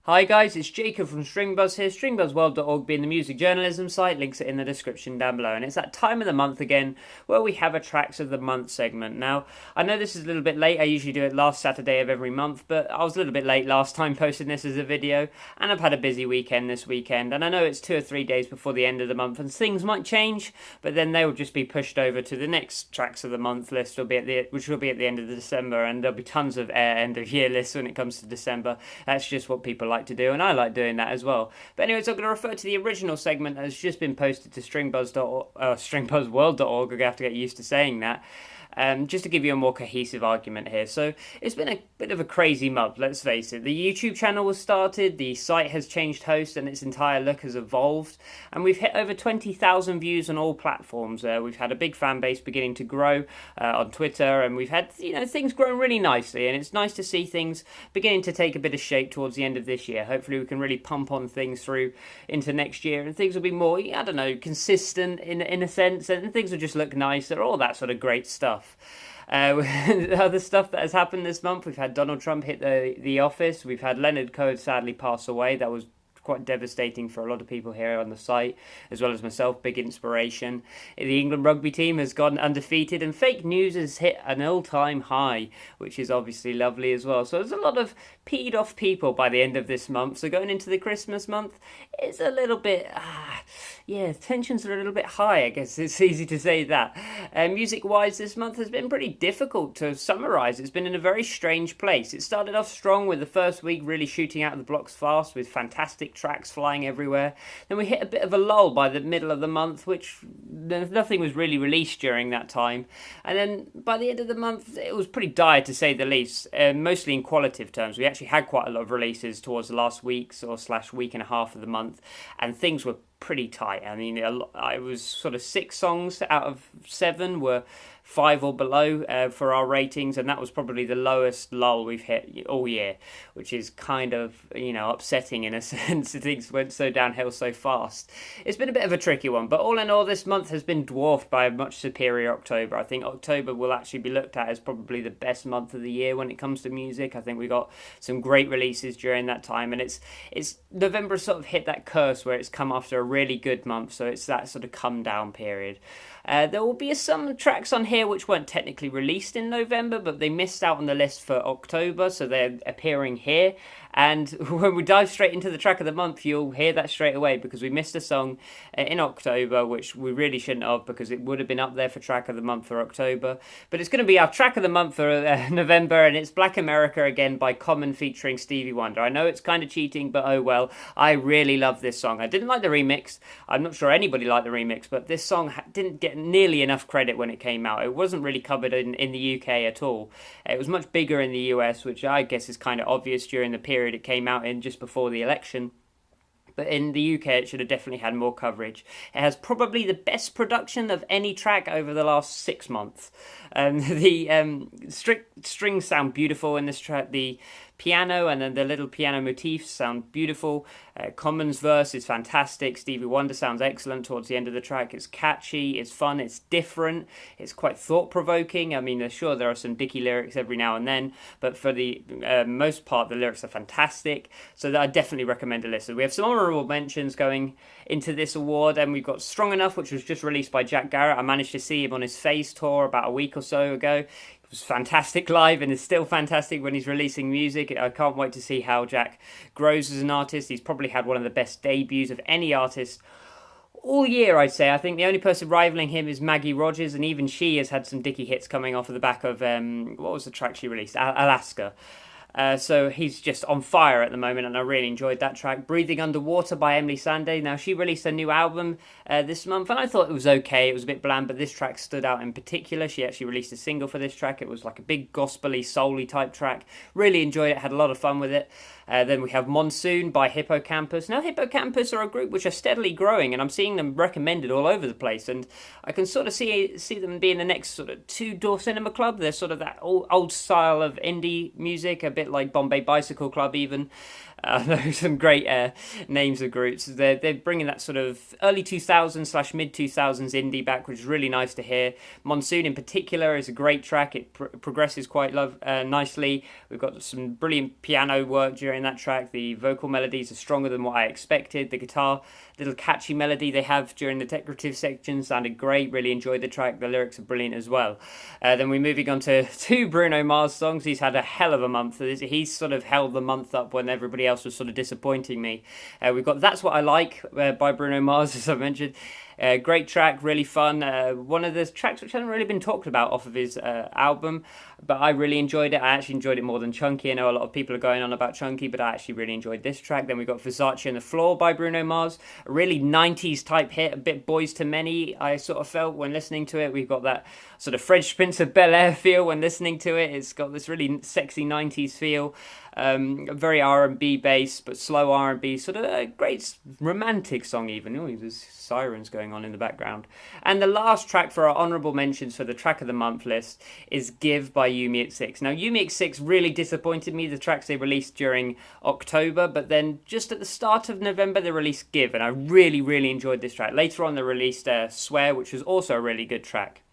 Hi guys, it's Jacob from Stringbuzz here, stringbuzzworld.org being the music journalism site, links are in the description down below, and it's that time of the month again where we have a Tracks of the Month segment. Now, I know this is a little bit late, I usually do it last Saturday of every month, but I was a little bit late last time posting this as a video, and I've had a busy weekend this weekend, and I know it's 2 or 3 days before the end of the month, and things might change, but then they will just be pushed over to the next Tracks of the Month list, which will be at the end of December, and there'll be tons of end of year lists when it comes to December. That's just what people like to do, and I like doing that as well. But anyways, I'm going to refer to the original segment that has just been posted to stringbuzzworld.org. I'm going to have to get used to saying that. Just to give you a more cohesive argument here. So it's been a bit of a crazy month, let's face it. The YouTube channel was started, the site has changed host and its entire look has evolved, and we've hit over 20,000 views on all platforms. We've had a big fan base beginning to grow on Twitter, and we've had things growing really nicely, and it's nice to see things beginning to take a bit of shape towards the end of this year. Hopefully we can really pump on things through into next year, and things will be more, consistent in a sense, and things will just look nicer, all that sort of great stuff. The other stuff that has happened this month, we've had Donald Trump hit the office, we've had Leonard Cohen sadly pass away. That was quite devastating for a lot of people here on the site, as well as myself, big inspiration. The England rugby team has gone undefeated, and fake news has hit an all-time high, which is obviously lovely as well. So there's a lot of peed off people by the end of this month, so going into the Christmas month, it's a little bit, tensions are a little bit high, I guess it's easy to say that. Music-wise, this month has been pretty difficult to summarise. It's been in a very strange place. It started off strong with the first week really shooting out of the blocks fast with fantastic tracks flying everywhere. Then we hit a bit of a lull by the middle of the month, which nothing was really released during that time. And then by the end of the month, it was pretty dire to say the least, mostly in qualitative terms. We actually had quite a lot of releases towards the last weeks or / week and a half of the month, and things were pretty tight. I mean, I was sort of 6 songs out of 7 were 5 or below for our ratings, and that was probably the lowest lull we've hit all year, which is kind of upsetting in a sense. Things went so downhill so fast. It's been a bit of a tricky one, but all in all, this month has been dwarfed by a much superior October. I think October will actually be looked at as probably the best month of the year when it comes to music. I think we got some great releases during that time, and it's November sort of hit that curse where it's come after a really good month, so it's that sort of come down period. There will be some tracks on here which weren't technically released in November, but they missed out on the list for October, so they're appearing here. And when we dive straight into the track of the month, you'll hear that straight away, because we missed a song in October, which we really shouldn't have, because it would have been up there for track of the month for October. But it's going to be our track of the month for November, and it's Black America again by Common featuring Stevie Wonder. I know it's kind of cheating, but oh well. I really love this song. I didn't like the remix. I'm not sure anybody liked the remix, but this song didn't get nearly enough credit when it came out. It wasn't really covered in the UK at all. It was much bigger in the US, which I guess is kind of obvious during the period it came out in just before the election. But in the UK, it should have definitely had more coverage. It has probably the best production of any track over the last 6 months. The strings sound beautiful in this track. The piano and then the little piano motifs sound beautiful. Common's verse is fantastic. Stevie Wonder sounds excellent towards the end of the track. It's catchy, it's fun, it's different, it's quite thought-provoking. I mean, sure, there are some dicky lyrics every now and then, but for the most part, the lyrics are fantastic. So I definitely recommend a listen. We have some honourable mentions going into this award, and we've got Strong Enough, which was just released by Jack Garrett. I managed to see him on his Phase tour about a week or so ago. It was fantastic live, and is still fantastic when he's releasing music. I can't wait to see how Jack grows as an artist. He's probably had one of the best debuts of any artist all year, I'd say. I think the only person rivaling him is Maggie Rogers, and even she has had some dicky hits coming off of the back of, what was the track she released? Alaska. So he's just on fire at the moment, and I really enjoyed that track. Breathing Underwater by Emily Sandé. Now, she released a new album this month, and I thought it was okay. It was a bit bland, but this track stood out in particular. She actually released a single for this track. It was like a big gospel-y, soul-y type track. Really enjoyed it, had a lot of fun with it. Then we have Monsoon by Hippocampus. Now, Hippocampus are a group which are steadily growing, and I'm seeing them recommended all over the place, and I can sort of see them being the next sort of Two Door Cinema Club. They're sort of that old style of indie music, a bit like Bombay Bicycle Club even. Some great names of groups. They're bringing that sort of early 2000s slash mid 2000s indie back, which is really nice to hear. Monsoon in particular is a great track. It progresses quite nicely. We've got some brilliant piano work during that track. The vocal melodies are stronger than what I expected. The guitar, little catchy melody they have during the decorative section sounded great. Really enjoyed the track. The lyrics are brilliant as well. Then we're moving on to two Bruno Mars songs. He's had a hell of a month. He's sort of held the month up when everybody else was sort of disappointing me. We've got That's What I Like by Bruno Mars, as I mentioned. Great track, really fun. One of the tracks which hasn't really been talked about off of his album, but I really enjoyed it. I actually enjoyed it more than Chunky. I know a lot of people are going on about Chunky, but I actually really enjoyed this track. Then we got Versace on the Floor by Bruno Mars, a really 90s type hit, a bit Boys to Many, I sort of felt when listening to it. We've got that sort of Fresh Prince of Bel-Air feel when listening to it. It's got this really sexy 90s feel. Very R&B based, but slow R&B, sort of a great romantic song even. Oh, there's sirens going on in the background. And the last track for our honourable mentions for the track of the month list is Give by Yumi X6. Now, Yumi X6 really disappointed me, the tracks they released during October, but then just at the start of November they released Give, and I really, really enjoyed this track. Later on they released Swear, which was also a really good track.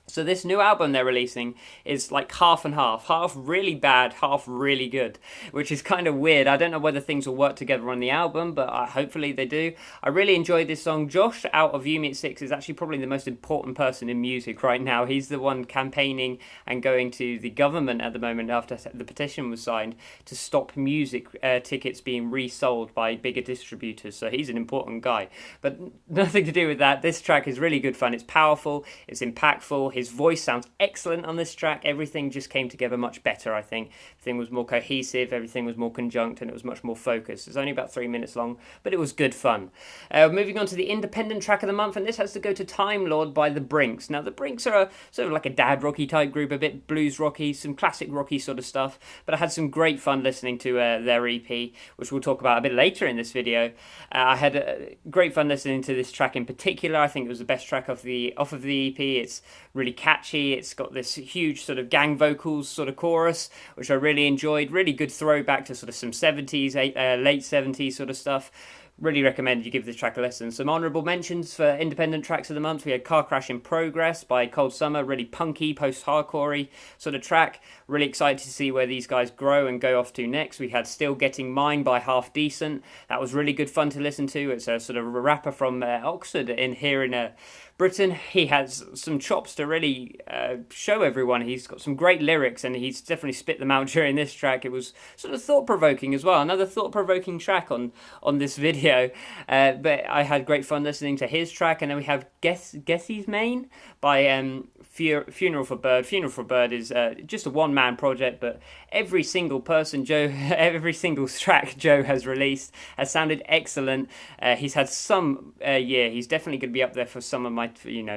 So this new album they're releasing is like half and half. Half really bad, half really good, which is kind of weird. I don't know whether things will work together on the album, but hopefully they do. I really enjoyed this song. Josh, out of Yumi X6, is actually probably the most important person in music right now. He's the one campaigning and going to the government at the moment after the petition was signed to stop music tickets being resold by bigger distributors. So he's an important guy. But nothing to do with that. This track is really good fun. It's powerful. It's impactful. His voice sounds excellent on this track. Everything just came together much better, I think. Everything was more cohesive, everything was more conjunct, and it was much more focused. It's only about 3 minutes long, but it was good fun. Moving on to the independent track of the month, and this has to go to Time Lord by The Brinks. Now, The Brinks are sort of like a dad rocky type group, a bit blues rocky, some classic rocky sort of stuff, but I had some great fun listening to their EP, which we'll talk about a bit later in this video. I had great fun listening to this track in particular. I think it was the best track off of the EP. It's really catchy. It's got this huge sort of gang vocals sort of chorus, which I really enjoyed. Really good throwback to sort of some 70s, late 70s sort of stuff. Really recommend you give this track a listen. Some honourable mentions for independent tracks of the month. We had Car Crash in Progress by Cold Summer, really punky, post-hardcorey sort of track. Really excited to see where these guys grow and go off to next. We had Still Getting Mine by Half Decent. That was really good fun to listen to. It's a sort of a rapper from Oxford here in Britain. He has some chops to really show everyone. He's got some great lyrics and he's definitely spit them out during this track. It was sort of thought-provoking as well. Another thought-provoking track on this video. But I had great fun listening to his track. And then we have Gessie's Main by Funeral for Bird. Funeral for Bird is just a one-man project, but every single track Joe has released has sounded excellent. He's had some year. He's definitely going to be up there for some of my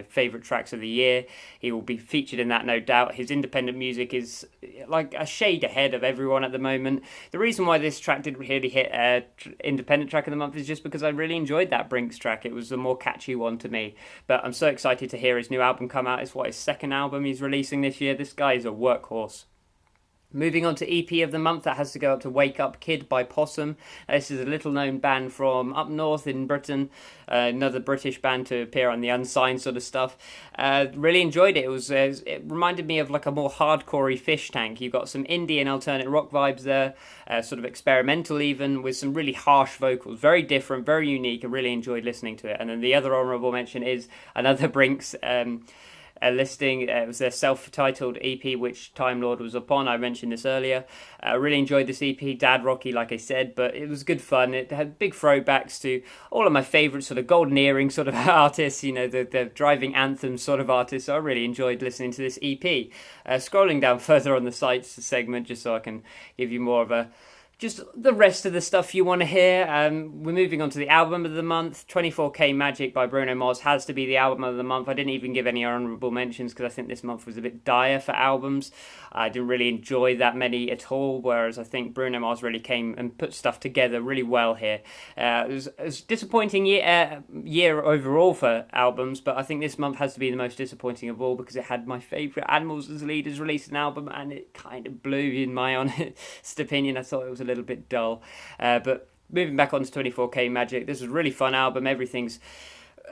favourite tracks of the year. He will be featured in that, no doubt. His independent music is like a shade ahead of everyone at the moment. The reason why this track didn't really hit independent track of the month is just because I really enjoyed that Brinks track. It was the more catchy one to me. But I'm so excited to hear his new album come out. It's his second album he's releasing this year. This guy is a workhorse. Moving on to EP of the month, that has to go up to Wake Up Kid by Possum. This is a little known band from up north in Britain, another British band to appear on the Unsigned sort of stuff. Really enjoyed it. It reminded me of like a more hardcorey Fish Tank. You've got some indie and alternate rock vibes there, sort of experimental even, with some really harsh vocals. Very different, very unique. I really enjoyed listening to it. And then the other honourable mention is another Brinks listing. It was their self-titled EP, which Time Lord was upon. I mentioned this earlier. I really enjoyed this EP. Dad rocky, like I said, but it was good fun. It had big throwbacks to all of my favourite sort of golden earring sort of artists, the driving anthem sort of artists. So I really enjoyed listening to this EP. Scrolling down further on the sites segment, just so I can give you more of just the rest of the stuff you want to hear. We're moving on to the album of the month. 24K Magic by Bruno Mars has to be the album of the month. I didn't even give any honourable mentions because I think this month was a bit dire for albums. I didn't really enjoy that many at all, whereas I think Bruno Mars really came and put stuff together really well here. It was a disappointing year overall for albums, but I think this month has to be the most disappointing of all because it had my favourite Animals as Leaders release an album and it kind of blew, in my honest opinion. I thought it was a little bit dull. But moving back on to 24K Magic, this is a really fun album. Everything's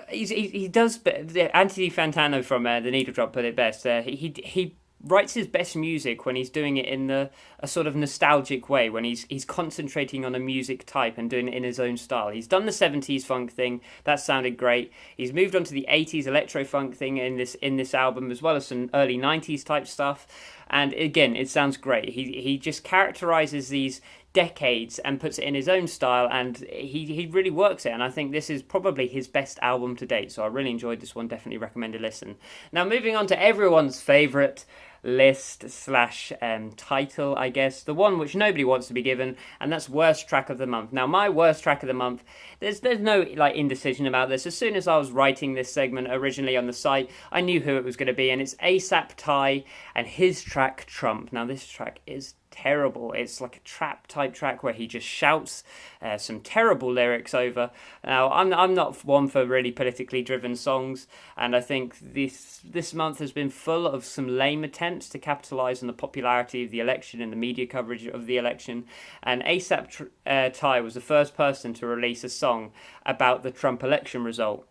he does. Anthony Fantano from the Needle Drop put it best. He writes his best music when he's doing it in a sort of nostalgic way, when he's concentrating on a music type and doing it in his own style. He's done the 70s funk thing, that sounded great. He's moved on to the 80s electro funk thing in this album, as well as some early 90s type stuff. And again, it sounds great. He just characterizes these decades and puts it in his own style, and he really works it. And I think this is probably his best album to date, so I really enjoyed this one. Definitely recommend a listen. Now, moving on to everyone's favorite list slash title, I guess, the one which nobody wants to be given, and that's worst track of the month. Now, my worst track of the month, there's no indecision about this. As soon as I was writing this segment originally on the site, I knew who it was going to be, and it's ASAP Ty and his track Trump. Now, this track is terrible. It's like a trap type track where he just shouts some terrible lyrics over. Now, I'm not one for really politically driven songs, and I think this month has been full of some lame attempts to capitalise on the popularity of the election and the media coverage of the election. And ASAP Ty was the first person to release a song about the Trump election result.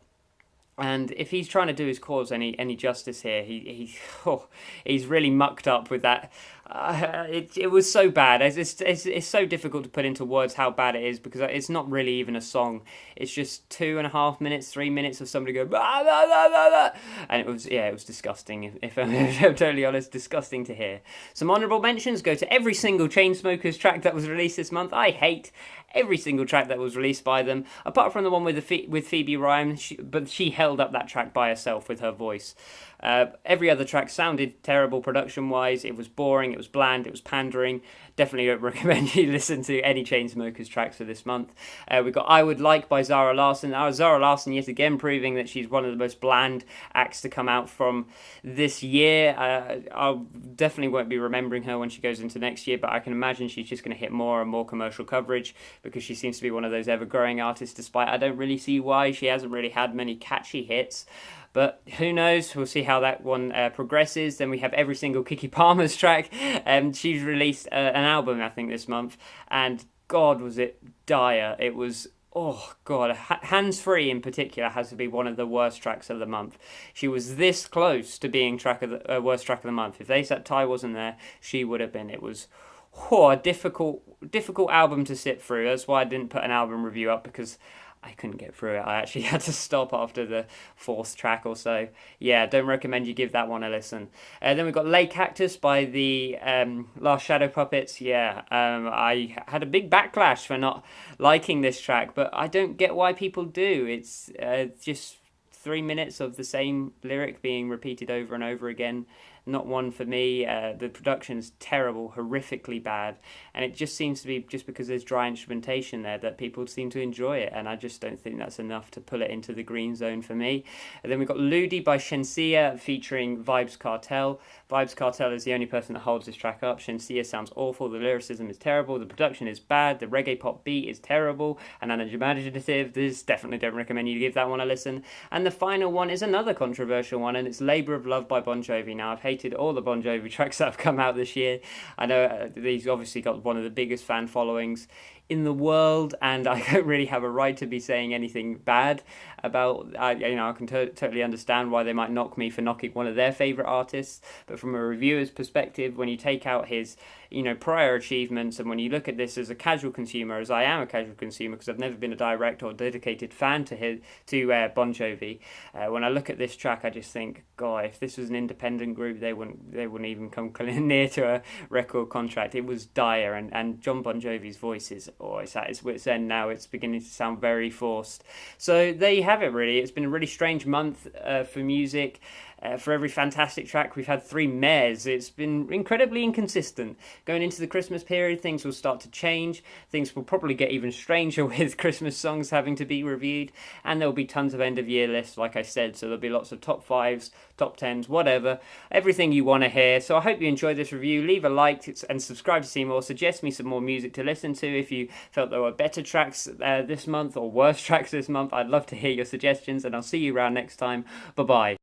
And if he's trying to do his cause any justice here, he's really mucked up with that. It was so bad. It's so difficult to put into words how bad it is, because it's not really even a song. It's just 2.5 minutes, 3 minutes of somebody going blah, blah, blah, blah, blah. And it was disgusting. If I'm totally honest, disgusting to hear. Some honourable mentions go to every single Chainsmokers track that was released this month. I hate every single track that was released by them, apart from the one with Phoebe Rhyme, but she held up that track by herself with her voice. Every other track sounded terrible production-wise. It was boring, it was bland, it was pandering. Definitely don't recommend you listen to any Chainsmokers tracks for this month. We've got I Would Like by Zara Larsson. Zara Larsson yet again proving that she's one of the most bland acts to come out from this year. I definitely won't be remembering her when she goes into next year, but I can imagine she's just going to hit more and more commercial coverage, because she seems to be one of those ever-growing artists, despite I don't really see why. She hasn't really had many catchy hits. But who knows? We'll see how that one progresses. Then we have every single Keke Palmer's track. She's released an album, I think, this month. And God, was it dire. It was, oh God. Hands Free in particular has to be one of the worst tracks of the month. She was this close to being worst track of the month. If ASAP Ty wasn't there, she would have been. It was a difficult album to sit through. That's why I didn't put an album review up, because I couldn't get through it. I actually had to stop after the fourth track or so. Yeah, don't recommend you give that one a listen. Then we've got Lay Cactus by the Last Shadow Puppets. Yeah, I had a big backlash for not liking this track, but I don't get why people do. It's just 3 minutes of the same lyric being repeated over and over again. Not one for me. The production's terrible, horrifically bad, and it just seems to be just because there's dry instrumentation there that people seem to enjoy it, and I just don't think that's enough to pull it into the green zone for me. And then we've got Ludi by Shenseea featuring Vybz Kartel. Vybz Kartel is the only person that holds this track up. Shenseea sounds awful, the lyricism is terrible, the production is bad, the reggae pop beat is terrible and unimaginative. This definitely don't recommend you give that one a listen. And the final one is another controversial one, and it's Labour of Love by Bon Jovi. Now, I've hated all the Bon Jovi tracks that have come out this year. I know these obviously got one of the biggest fan followings in the world, and I don't really have a right to be saying anything bad about. I can totally understand why they might knock me for knocking one of their favorite artists, but from a reviewer's perspective, when you take out his prior achievements, and when you look at this as a casual consumer, as I am a casual consumer because I've never been a direct or dedicated fan to Bon Jovi, when I look at this track, I just think, God, if this was an independent group, they wouldn't even come near to a record contract. It was dire, and John Bon Jovi's voice is, it's at its wit's end now. It's beginning to sound very forced. So there you have it, really. It's been a really strange month for music. For every fantastic track, we've had 3 mehs. It's been incredibly inconsistent. Going into the Christmas period, things will start to change. Things will probably get even stranger with Christmas songs having to be reviewed. And there'll be tons of end-of-year lists, like I said. So there'll be lots of top 5s, top 10s, whatever. Everything you want to hear. So I hope you enjoyed this review. Leave a like and subscribe to see more. Suggest me some more music to listen to if you felt there were better tracks this month or worse tracks this month. I'd love to hear your suggestions, and I'll see you around next time. Bye-bye.